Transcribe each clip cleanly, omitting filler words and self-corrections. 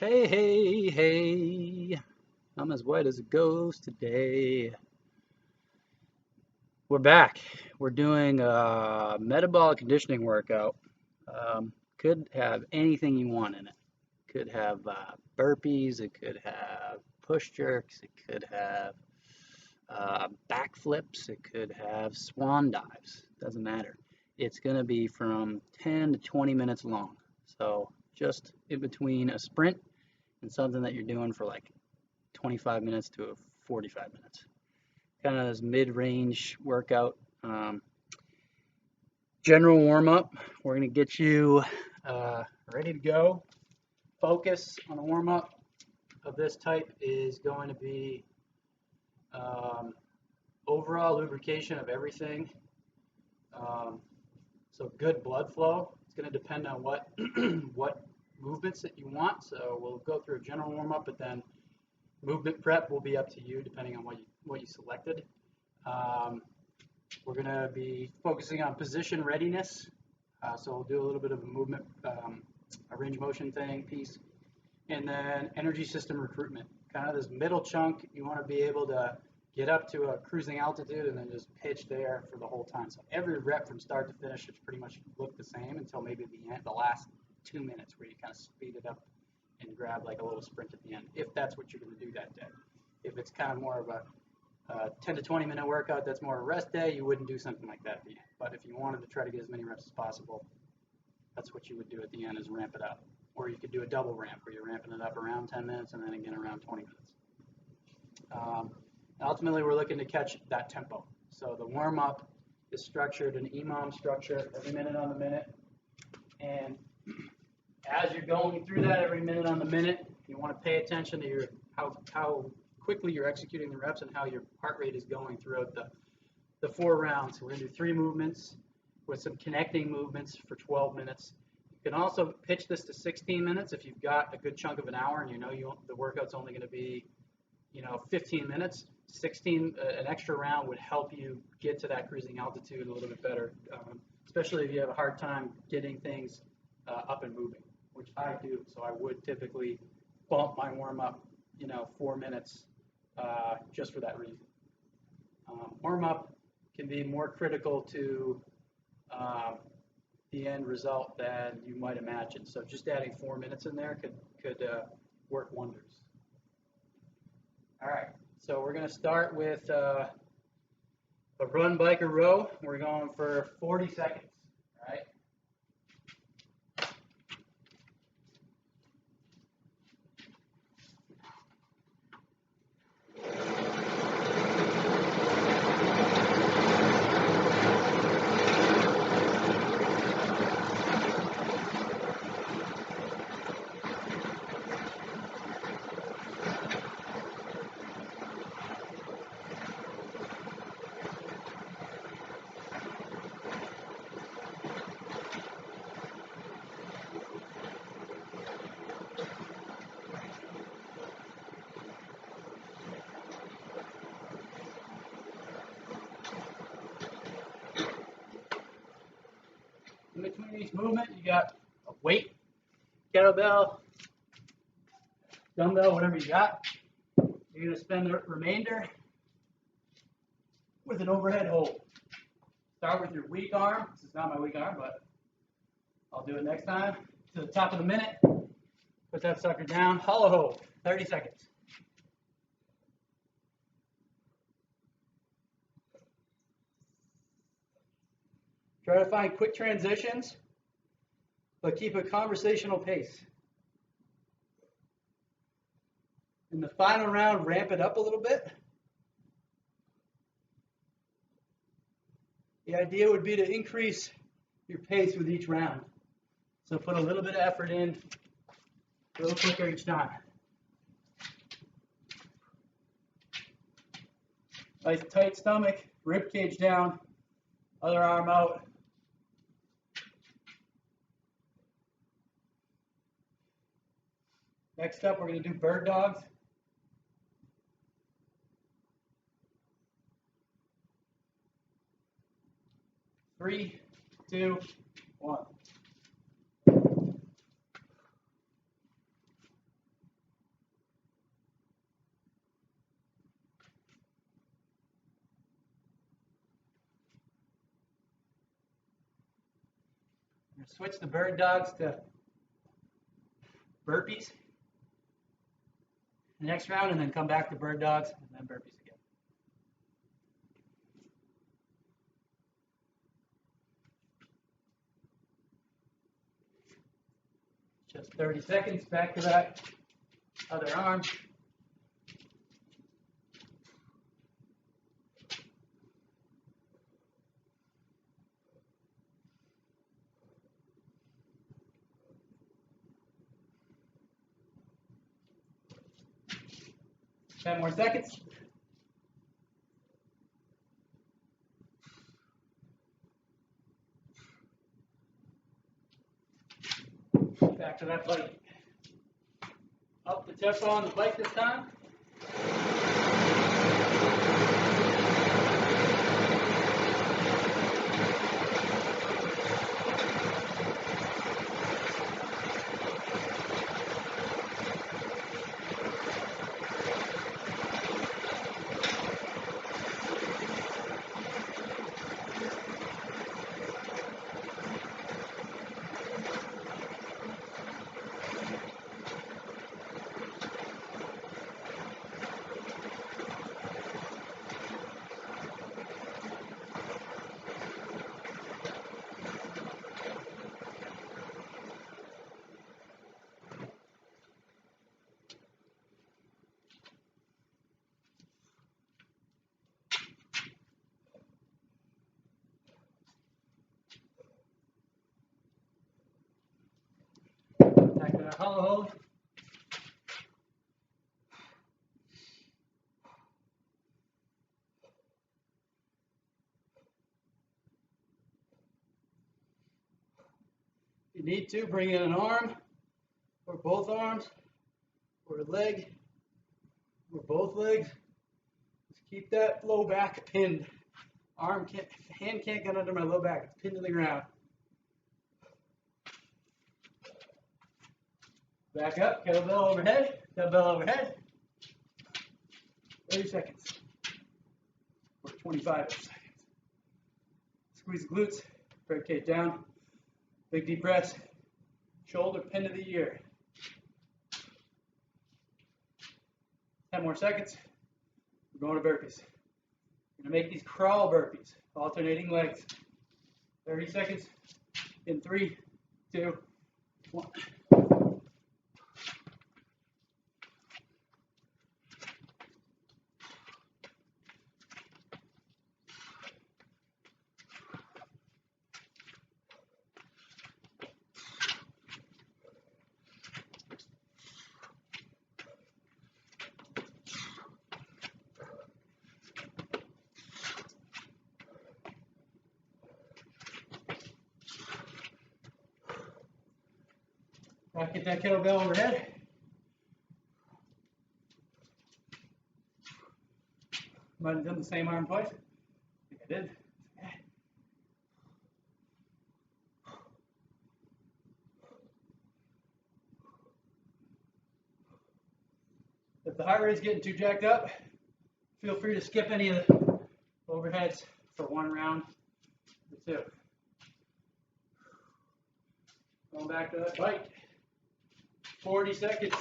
Hey, hey, hey. I'm as white as a ghost today. We're back. We're doing a metabolic conditioning workout. Could have anything you want in it. Could have burpees, it could have push jerks, it could have back flips, it could have swan dives. Doesn't matter. It's going to be from 10 to 20 minutes long. So just in between a sprint and something that you're doing for like 25 minutes to 45 minutes. Kind of this mid-range workout. General warm-up. We're going to get you ready to go. Focus on a warm-up of this type is going to be overall lubrication of everything. So good blood flow. It's going to depend on what what movements that you want. So we'll go through a general warm-up, but then movement prep will be up to you depending on what you selected. We're going to be focusing on position readiness. So we'll do a little bit of a movement, a range motion thing piece. And then energy system recruitment. Kind of this middle chunk, you want to be able to get up to a cruising altitude and then just pitch there for the whole time. So every rep from start to finish should pretty much look the same until maybe the last 2 minutes where you kind of speed it up and grab like a little sprint at the end, if that's what you're going to do that day. If it's kind of more of a 10 to 20 minute workout, that's more a rest day, you wouldn't do something like that at the end. But if you wanted to try to get as many reps as possible, that's what you would do at the end, is ramp it up. Or you could do a double ramp where you're ramping it up around 10 minutes and then again around 20 minutes. Ultimately, we're looking to catch that tempo. So the warm up is structured in EMOM structure, every minute on the minute. And as you're going through that every minute on the minute, you want to pay attention to how quickly you're executing the reps and how your heart rate is going throughout the 4 rounds. So we're going to do 3 movements with some connecting movements for 12 minutes. You can also pitch this to 16 minutes if you've got a good chunk of an hour and you know the workout's only going to be 15 minutes. 16, an extra round would help you get to that cruising altitude a little bit better, especially if you have a hard time getting things up and moving, which I do. So I would typically bump my warm up, 4 minutes just for that reason. Warm up can be more critical to the end result than you might imagine. So just adding 4 minutes in there could work wonders. All right, so we're going to start with a run, bike, or row. We're going for 40 seconds, all right? In between each movement, you got a weight, kettlebell, dumbbell, whatever you got. You're going to spend the remainder with an overhead hold. Start with your weak arm. This is not my weak arm, but I'll do it next time. To the top of the minute, put that sucker down, hollow hold, 30 seconds. Try to find quick transitions, but keep a conversational pace. In the final round, ramp it up a little bit. The idea would be to increase your pace with each round. So put a little bit of effort in, a little quicker each time. Nice tight stomach, rib cage down, other arm out. Next up, we're going to do bird dogs. Three, two, one. going to switch the bird dogs to burpees the next round, and then come back to bird dogs and then burpees again. Just 30 seconds, back to that other arm. Ten more seconds. Back to that bike. Up the tempo on the bike this time. Back to that hollow hold. If you need to, bring in an arm, or both arms, or a leg, or both legs. Just keep that low back pinned. Hand can't get under my low back. It's pinned to the ground. Back up, kettlebell overhead, dumbbell overhead. 30 seconds. Or 25 seconds. Squeeze the glutes, rib cage down. Big deep breaths. Shoulder pin to the ear. 10 more seconds. We're going to burpees. We're going to make these crawl burpees, alternating legs. 30 seconds in 3, 2, 1. Back at that kettlebell overhead. Might have done the same arm twice. I think I did. If the heart rate's getting too jacked up, feel free to skip any of the overheads for one round or two. Going back to that bike. 40 seconds.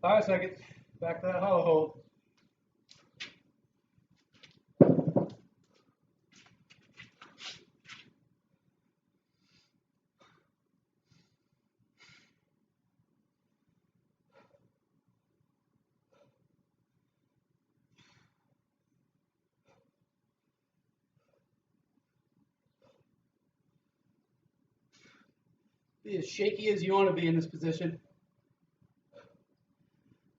Five seconds. Back to that hollow hold. Be as shaky as you want to be in this position.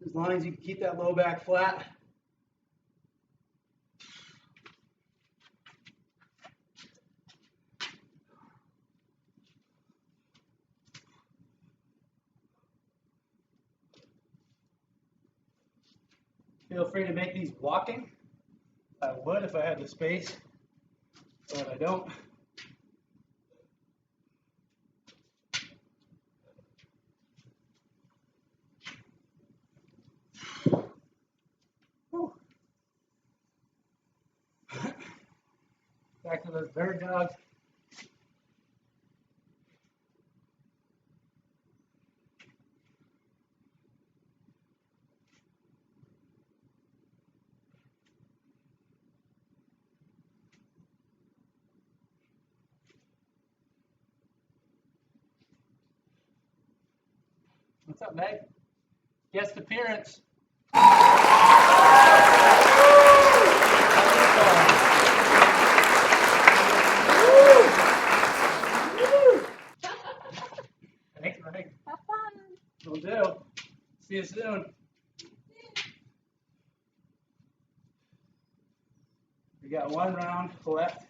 As long as you can keep that low back flat. Feel free to make these walking. I would if I had the space, but I don't. Whew. Back to those bird dogs. What's up, Meg? Guest appearance. Thanks, Meg. Have fun. Will do. See you soon. We got one round left.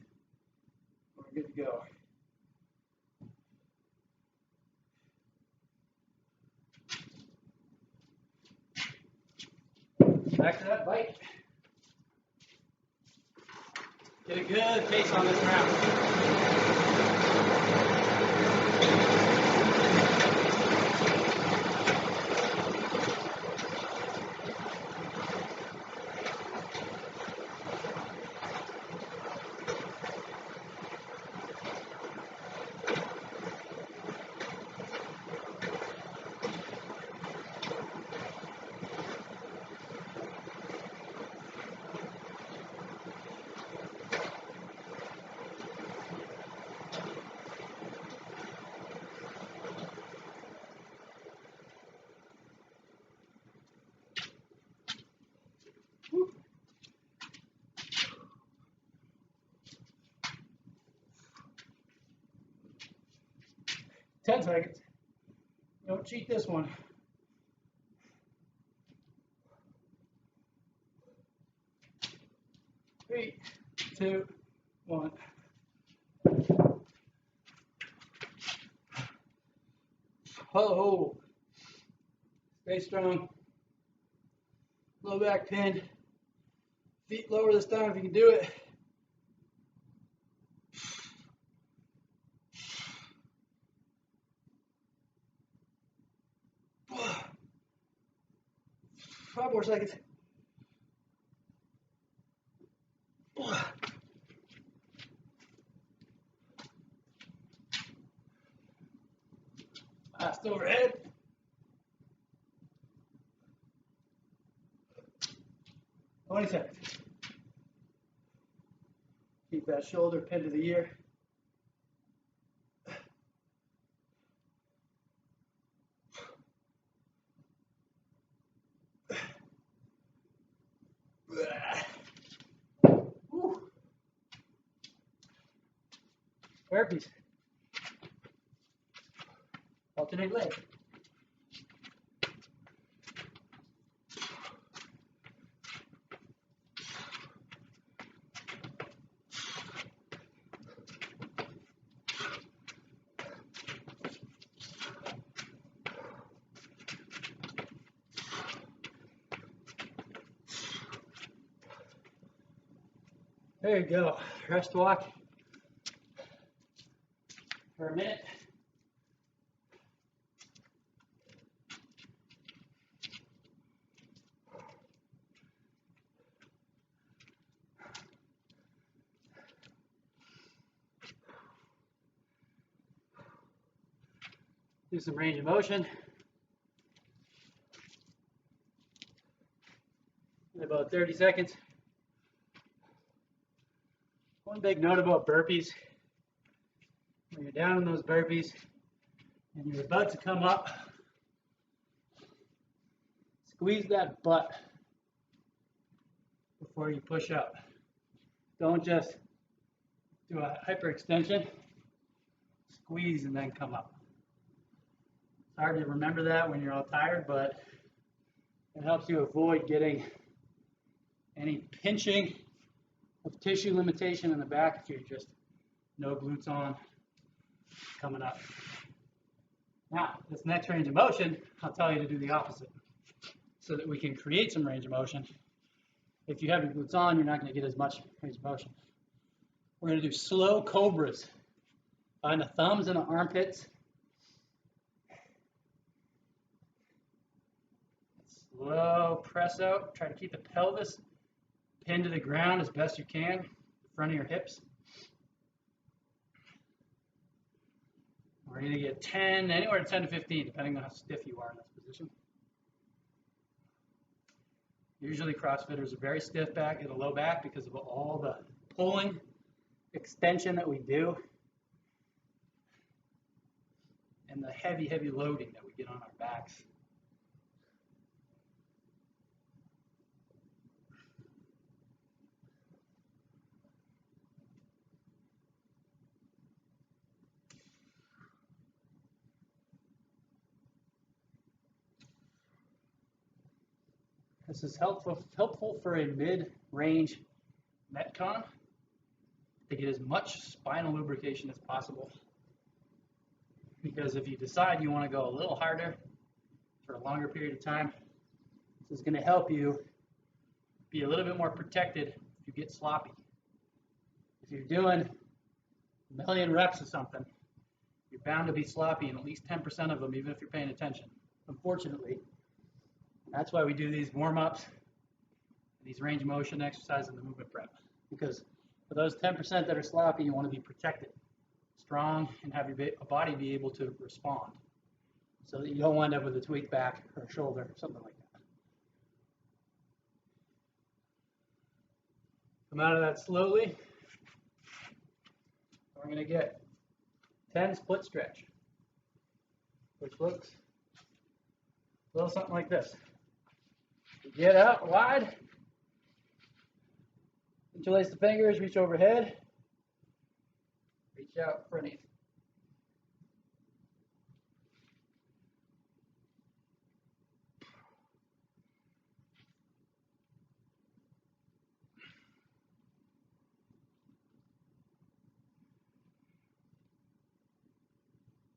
We're good to go. Back to that bike. Get a good pace on this round. Woo. 10 seconds. Don't cheat this one. Three, two, one. Ho. Stay strong. Low back pinned. Feet lower this time if you can do it. Five more seconds. Last overhead. Twenty seconds. Keep that shoulder pinned to the ear. Woo. Burpees. Alternate leg. There you go. Rest walk for a minute. Do some range of motion. In about 30 seconds. One big note about burpees. When you're down in those burpees and you're about to come up, squeeze that butt before you push up. Don't just do a hyperextension. Squeeze and then come up. It's hard to remember that when you're all tired, but it helps you avoid getting any pinching of tissue limitation in the back if you're just no glutes on coming up. Now, this next range of motion, I'll tell you to do the opposite so that we can create some range of motion. If you have your glutes on, you're not going to get as much range of motion. We're going to do slow cobras. Find the thumbs and the armpits. Slow press out. Try to keep the pelvis pinned to the ground as best you can, in front of your hips. We're going to get 10, anywhere to 10 to 15, depending on how stiff you are in this position. Usually CrossFitters are very stiff back in the low back because of all the pulling extension that we do and the heavy, heavy loading that we get on our backs. This is helpful for a mid-range Metcon to get as much spinal lubrication as possible. Because if you decide you want to go a little harder for a longer period of time, this is going to help you be a little bit more protected if you get sloppy. If you're doing a million reps of something, you're bound to be sloppy in at least 10% of them, even if you're paying attention, unfortunately. That's why we do these warm-ups, these range of motion exercises in the movement prep. Because for those 10% that are sloppy, you want to be protected, strong, and have your body be able to respond so that you don't wind up with a tweaked back or a shoulder or something like that. Come out of that slowly. We're going to get 10 split stretch, which looks a little something like this. Get out wide, interlace the fingers, reach overhead, reach out in front of you.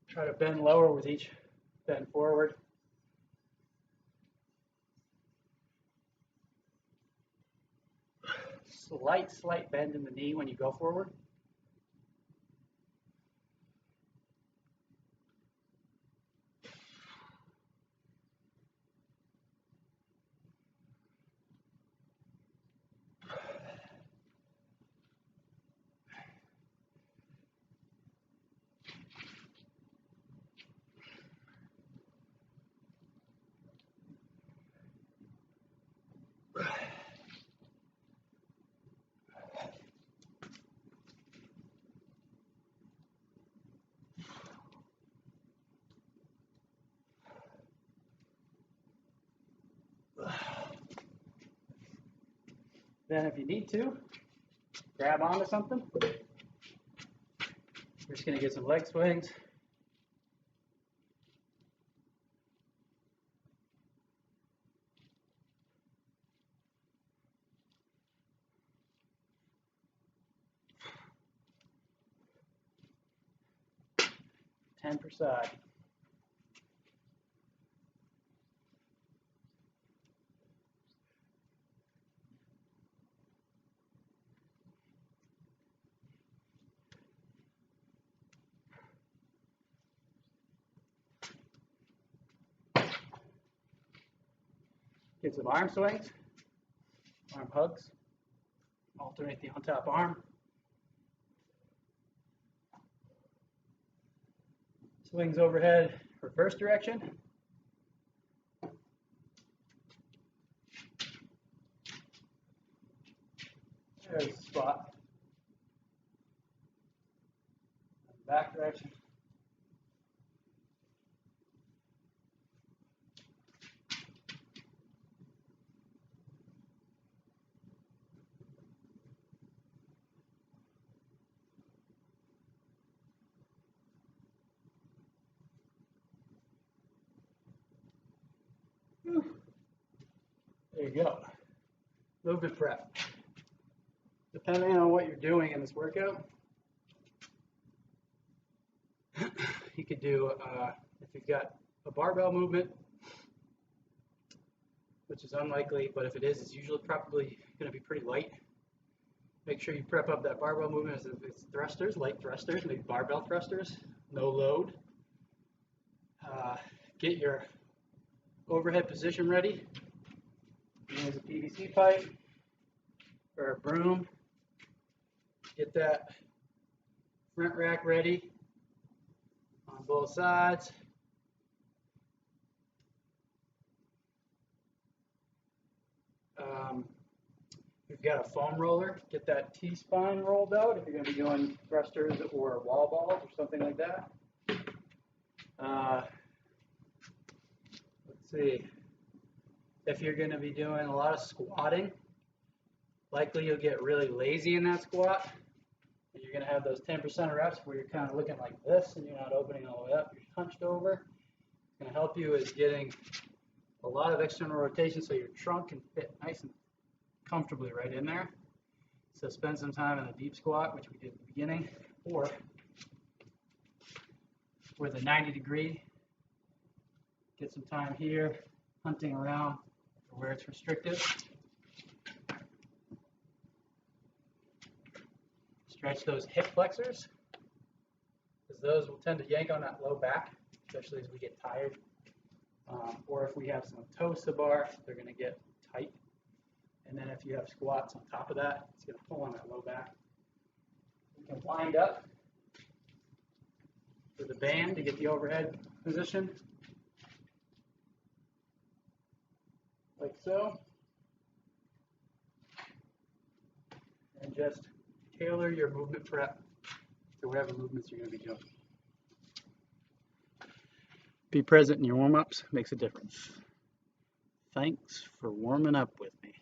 Try to bend lower with each bend forward. Slight bend in the knee when you go forward. Then if you need to, grab onto something. We're just going to get some leg swings. Ten per side. Get some arm swings, arm hugs, alternate the on-top arm. Swings overhead, reverse direction. There's the spot. Back direction. go. Movement prep. Depending on what you're doing in this workout, you could do, if you've got a barbell movement, which is unlikely, but if it is, it's usually probably going to be pretty light. Make sure you prep up that barbell movement as if it's thrusters, light thrusters, maybe barbell thrusters, no load. Get your overhead position ready. Use a PVC pipe or a broom. Get that front rack ready on both sides. If you've got a foam roller, get that T-spine rolled out if you're going to be doing thrusters or wall balls or something like that. Let's see. If you're going to be doing a lot of squatting, likely you'll get really lazy in that squat. And you're going to have those 10% reps where you're kind of looking like this and you're not opening all the way up, you're hunched over. It's going to help you is getting a lot of external rotation so your trunk can fit nice and comfortably right in there. So spend some time in the deep squat, which we did at the beginning, or with a 90-degree. Get some time here, hunting around for where it's restricted. Stretch those hip flexors, because those will tend to yank on that low back, especially as we get tired. Or if we have some toes to bar, they're going to get tight. And then if you have squats on top of that, it's going to pull on that low back. You can wind up with a band to get the overhead position, like so. And just tailor your movement prep to whatever movements you're going to be doing. Be present in your warm-ups, makes a difference. Thanks for warming up with me.